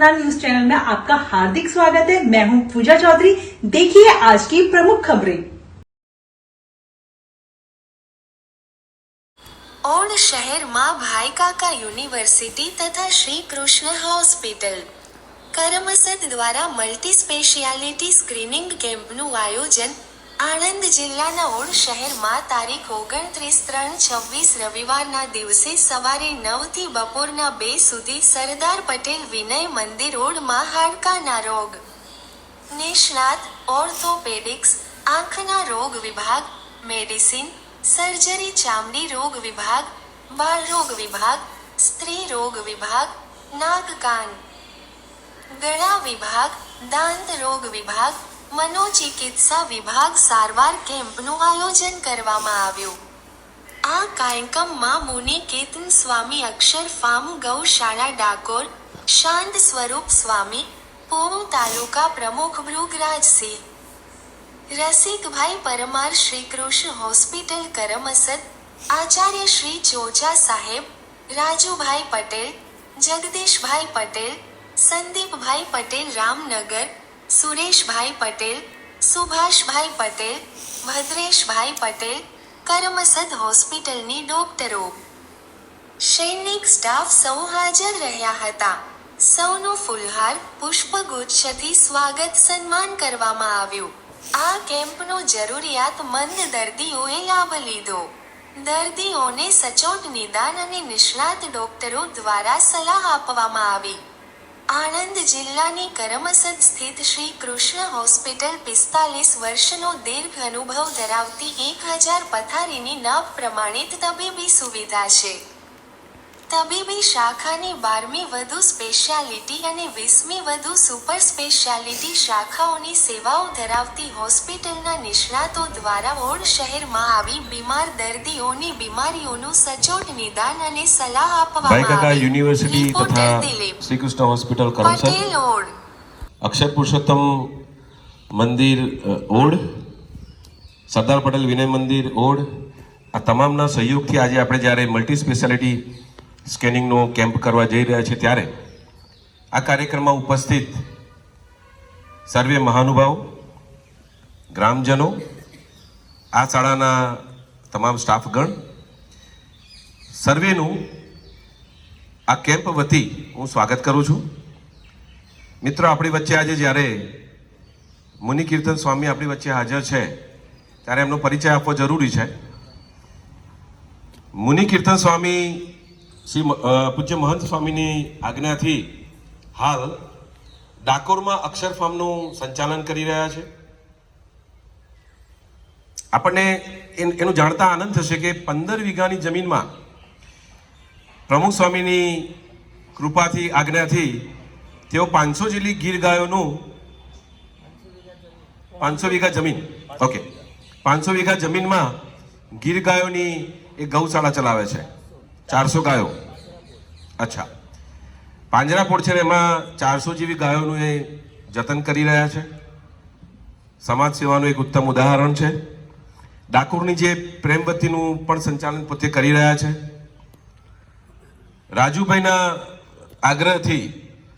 मतदान news channel में आपका हार्दिक स्वागत है। मैं हूं पूजा चौधरी। देखिए आज की प्रमुख खबरें। ओड शहर में भाई काका यूनिवर्सिटी तथा श्री कृष्ण हॉस्पिटल करमसद द्वारा मल्टी स्पेशियालिटी स्क्रीनिंग केम्पનું आयोजन આણંદ જિલ્લાના ઓડ શહેરમાં તારીખ 29/3/26 રવિવારના દિવસે સવારે 9 થી બપોરના 2 સુધી સરદાર પટેલ વિનય મંદિર ઓડમાં હાડકાના રોગ નિષ્ણાત ઓર્થોપેડિક્સ, આંખના રોગ વિભાગ, મેડિસિન, સર્જરી, ચામડી રોગ વિભાગ, બાળ રોગ વિભાગ, સ્ત્રી રોગ વિભાગ, નાક કાન ગળા વિભાગ, દાંત રોગ વિભાગ, मनोचिकित्सा विभाग सारवार केम्पનું आयोजन કરવામાં આવ્યું। આ કાર્યક્રમમાં મુનિકેતન સ્વામી અક્ષર ફાર્મ ગૌશાળા ડાકોર, શાંત સ્વરૂપ સ્વામી, પૂર્વ તાલુકા પ્રમુખ ભૃગરાજસિંહ, રસિકભાઈ પરમાર, શ્રીકૃષ્ણ હોસ્પિટલ કરમસદ, આચાર્ય શ્રી ચોજા સાહેબ, રાજુભાઈ પટેલ, જગદીશભાઈ પટેલ, સંદીપભાઈ પટેલ રામનગર, સુરેશભાઈ પટેલ, સુભાષભાઈ પટેલ, ભદ્રેશભાઈ પટેલ, કરમસદ હોસ્પિટલની ડોક્ટરો, સૈનિક સ્ટાફ સૌ હાજર રહ્યા હતા। સૌનું ફૂલહાર, પુષ્પગુચ્છથી સ્વાગત સન્માન કરવામાં આવ્યું। આ કેમ્પનો જરૂરિયાતમંદ દર્દીઓએ લાભ લીધો। દર્દીઓને સચોટ નિદાન અને નિષ્ણાત ડોક્ટરો દ્વારા સલાહ આપવામાં આવી। આણંદ જિલ્લાની કરમસદ સ્થિત શ્રી કૃષ્ણ હોસ્પિટલ 45 વર્ષનો દીર્ઘ અનુભવ ધરાવતી 1000 પથારીની નવ પ્રમાણિત તબીબી સુવિધા છે। તબીબી શાખાની 12મી વધુ સ્પેશિયાલિટી અને 20મી વધુ સુપર સ્પેશિયાલિટી શાખાઓની સેવાઓ ધરાવતી હોસ્પિટલના નિષ્ણાતો દ્વારા ઓડ શહેરમાં આવી બીમાર દર્દીઓની બીમારીઓનું સચોટ નિદાન અને સલાહ આપવામાં ભાઈ કાકા આવી। યુનિવર્સિટી તથા શ્રી કૃષ્ણ હોસ્પિટલ કરમસદ, પટેલ ઓડ, અક્ષર પુરુષોત્તમ મંદિર ઓડ, સરદાર પટેલ વિનય મંદિર ઓડ, આ તમામના સહયોગથી આજે આપણે જ્યારે મલ્ટી સ્પેશિયાલિટી સ્કેનિંગનો કેમ્પ કરવા જઈ રહ્યા છીએ ત્યારે આ કાર્યક્રમમાં ઉપસ્થિત સર્વે મહાનુભાવો, ગ્રામજનો, આ શાળાના તમામ સ્ટાફગણ, સર્વેનું આ કેમ્પ વતી હું સ્વાગત કરું છું। મિત્રો, આપણી વચ્ચે આજે જ્યારે મુનિકીર્તન સ્વામી આપણી વચ્ચે હાજર છે ત્યારે એમનો પરિચય આપવો જરૂરી છે। મુનિકીર્તન સ્વામી શ્રી પૂજ્ય મહંત સ્વામીની આજ્ઞાથી હાલ ડાકોરમાં અક્ષર ફાર્મનું સંચાલન કરી રહ્યા છે। આપણને એનું જાણતા આનંદ થશે કે 15 વીઘાની જમીનમાં પ્રમુખ સ્વામીની કૃપાથી આજ્ઞાથી તેઓ 500 જેટલી ગીર ગાયોનું 500 વીઘા જમીન 500 વીઘા જમીનમાં ગીર ગાયોની એક ગૌશાળા ચલાવે છે। 400 ગાયો, અચ્છા, પાંજરાપોળ છે, એમાં 400 જેવી ગાયોનું એ જતન કરી રહ્યા છે। સમાજ સેવાનું એક ઉત્તમ ઉદાહરણ છે। ડાકોરની જે પ્રેમવતીનું પણ સંચાલન પોતે કરી રહ્યા છે। રાજુભાઈના આગ્રહથી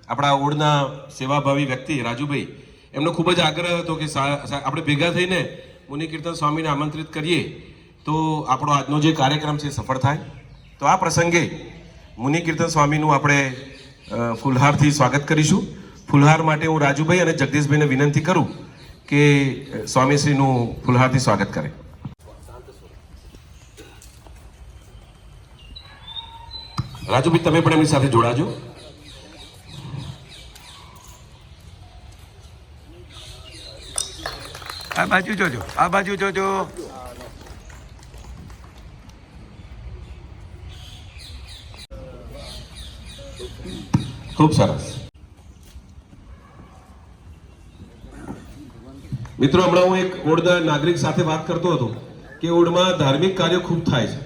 આપણા ઓડના સેવાભાવી વ્યક્તિ રાજુભાઈ, એમનો ખૂબ જ આગ્રહ હતો કે આપણે ભેગા થઈને મુનિકીર્તન સ્વામીને આમંત્રિત કરીએ તો આપણો આજનો જે કાર્યક્રમ છે સફળ થાય। તો આ પ્રસંગે મુનિકીર્તન સ્વામીનું આપણે ફૂલહારથી સ્વાગત કરીશું। ફૂલહાર માટે હું રાજુભાઈ અને જગદીશભાઈને વિનંતી કરું કે સ્વામીશ્રીનું ફૂલહારથી સ્વાગત કરે। રાજુભાઈ, તમે પણ એમની સાથે જોડાજો। આ બાજુ જોજો, આ બાજુ જોજો। ખૂબ સરસ। મિત્રો, હમણાં હું એક ઓડના નાગરિક સાથે વાત કરતો હતો કે ઓડમાં ધાર્મિક કાર્યો ખૂબ થાય છે।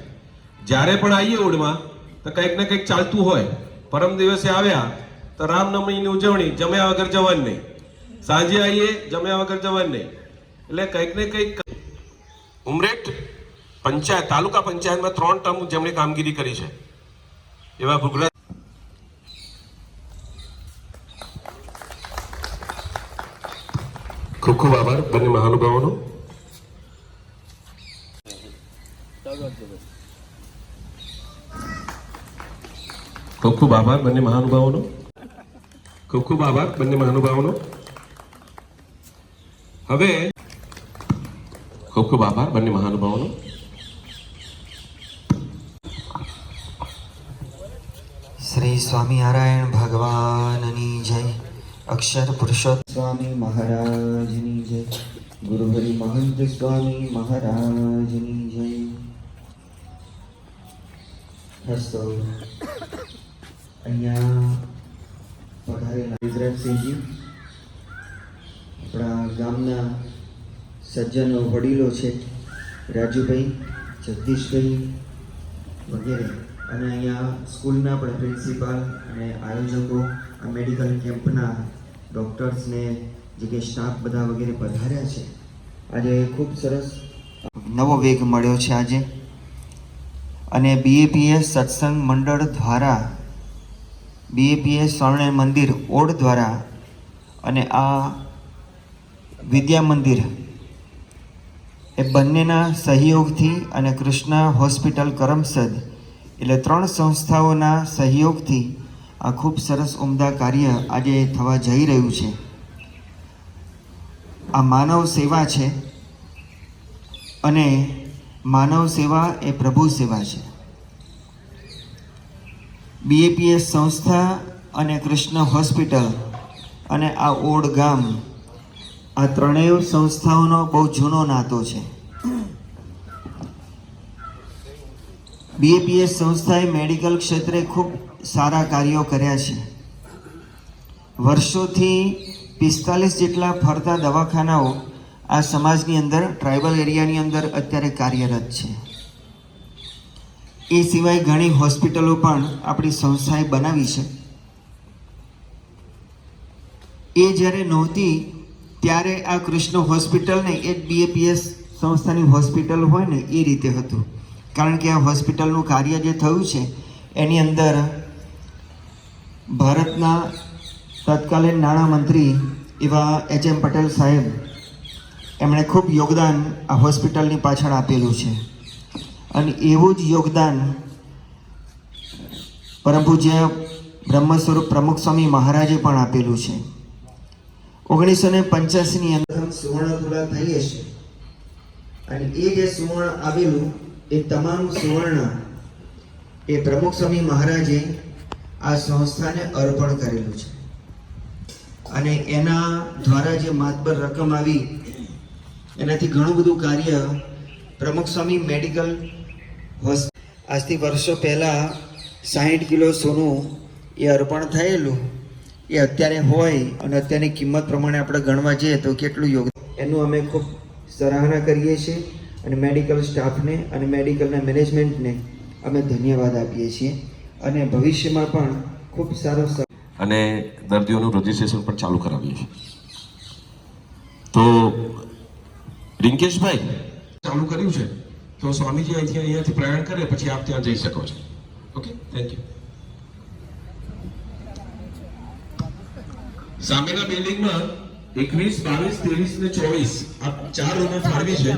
જ્યારે પણ આવીએ ઓડમાં તો કંઈક ને કંઈક ચાલતું હોય। પરમ દિવસે આવ્યા તો રામનવમીની ઉજવણી, જમ્યા વગર જવાનું નહીં। સાંજે આવીએ, જમ્યા વગર જવાનું નહીં। એટલે કંઈક ને કંઈક ઉમરેઠ પંચાયત, તાલુકા પંચાયતમાં 3 ટર્મ જેમણે કામગીરી કરી છે એવા ભૃગરાજ ખૂબ ખૂબ આભાર બંને મહાનુભાવોનો. ખૂબ ખૂબ આભાર બંને મહાનુભાવોનો. ખૂબ ખૂબ આભાર બંને મહાનુભાવોનો. હવે ખૂબ ખૂબ આભાર બંને મહાનુભાવોનો. શ્રી સ્વામિનારાયણ ભગવાનની જય. અક્ષર પુરુષોત્તમ સ્વામી મહારાજની જય. ગુરુહરિ મહંત સ્વામી મહારાજની જય. હસ્તો અહીંયા પધારેલા ગુજરાતસિંહજી, આપણા ગામના સજ્જનો વડીલો છે, રાજુભાઈ, જગદીશભાઈ વગેરે, અને અહીંયા સ્કૂલના પણ પ્રિન્સિપાલ અને આયોજકો, આ મેડિકલ કેમ્પના ડૉક્ટર્સને જે કે સ્ટાફ બધા વગેરે પધાર્યા છે. આજે ખૂબ સરસ નવો વેગ મળ્યો છે આજે, અને બીએપીએસ સત્સંગ મંડળ દ્વારા, બીએપીએસ સ્વર્ણ મંદિર ઓડ દ્વારા અને આ વિદ્યા મંદિર એ બંનેના સહયોગથી અને કૃષ્ણ હોસ્પિટલ કરમસદ, એટલે 3 સંસ્થાઓના સહયોગથી આ ખૂબ સરસ ઉમદા કાર્ય આજે થવા જઈ રહ્યું છે. આ માનવ સેવા છે, અને માનવ સેવા એ પ્રભુ સેવા છે. બીએપીએસ સંસ્થા અને કૃષ્ણ હોસ્પિટલ અને આ ઓડ ગામ, આ ત્રણેય સંસ્થાઓનો બહુ જૂનો નાતો છે. બીએપીએસ સંસ્થાએ મેડિકલ ક્ષેત્રે ખૂબ સારા કાર્યો કર્યા છે. વર્ષોથી 45 જેટલા ફરતા દવાખાનાઓ આ સમાજની અંદર, ટ્રાઇબલ એરિયાની અંદર અત્યારે કાર્યરત છે. એ સિવાય ઘણી હોસ્પિટલો પણ આપણી સંસ્થાએ બનાવી છે. એ જ્યારે નહોતી ત્યારે આ કૃષ્ણ હોસ્પિટલને એક બીએપીએસ સંસ્થાની હોસ્પિટલ હોય ને એ રીતે હતું. કારણ કે આ હોસ્પિટલનું કાર્ય જે થયું છે એની અંદર ભારતના તત્કાલીન નાણામંત્રી એવા એચ.એમ. પટેલ સાહેબ, એમણે ખૂબ યોગદાન આ હોસ્પિટલની પાછળ આપેલું છે. અને એવું જ યોગદાન પરમ પૂજ્ય બ્રહ્મ સ્વરૂપ પ્રમુખ સ્વામી મહારાજે પણ આપેલું છે. 1985ની અંદર સુવર્ણ તુલા થઈ હશે, અને એ જે સુવર્ણ આવેલું એ તમામ સુવર્ણ એ પ્રમુખ સ્વામી મહારાજે આ સંસ્થાને અર્પણ કરેલું છે. અને એના દ્વારા જે માતબર રકમ આવી એનાથી ઘણું બધું કાર્ય પ્રમુખ સ્વામી મેડિકલ આજથી વર્ષો પહેલાં 60 કિલો સોનું એ અર્પણ થયેલું એ અત્યારે હોય, અને અત્યારની કિંમત પ્રમાણે આપણે ગણવા જઈએ તો કેટલું યોગદાન, એનું અમે ખૂબ સરાહના કરીએ છીએ. અને મેડિકલ સ્ટાફને અને મેડિકલના મેનેજમેન્ટને અમે ધન્યવાદ આપીએ છીએ. અને ભવિષ્યમાં પણ ખૂબ સારો અને દર્દીઓનું રજીસ્ટ્રેશન પણ ચાલુ કરાવીએ છીએ. તો રિંકેશભાઈ ચાલુ કર્યું છે, તો સ્વામીજી અહીંયાથી પ્રયાણ કરે પછી આપ ત્યાં જઈ શકો છો. Okay, thank you. સામેના બિલ્ડિંગમાં 21, 22, 23 ને 24 આ 4 રૂમો ફાળવી છે.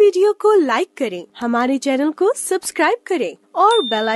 वीडियो को लाइक करें, हमारे चैनल को सब्सक्राइब करें और बेल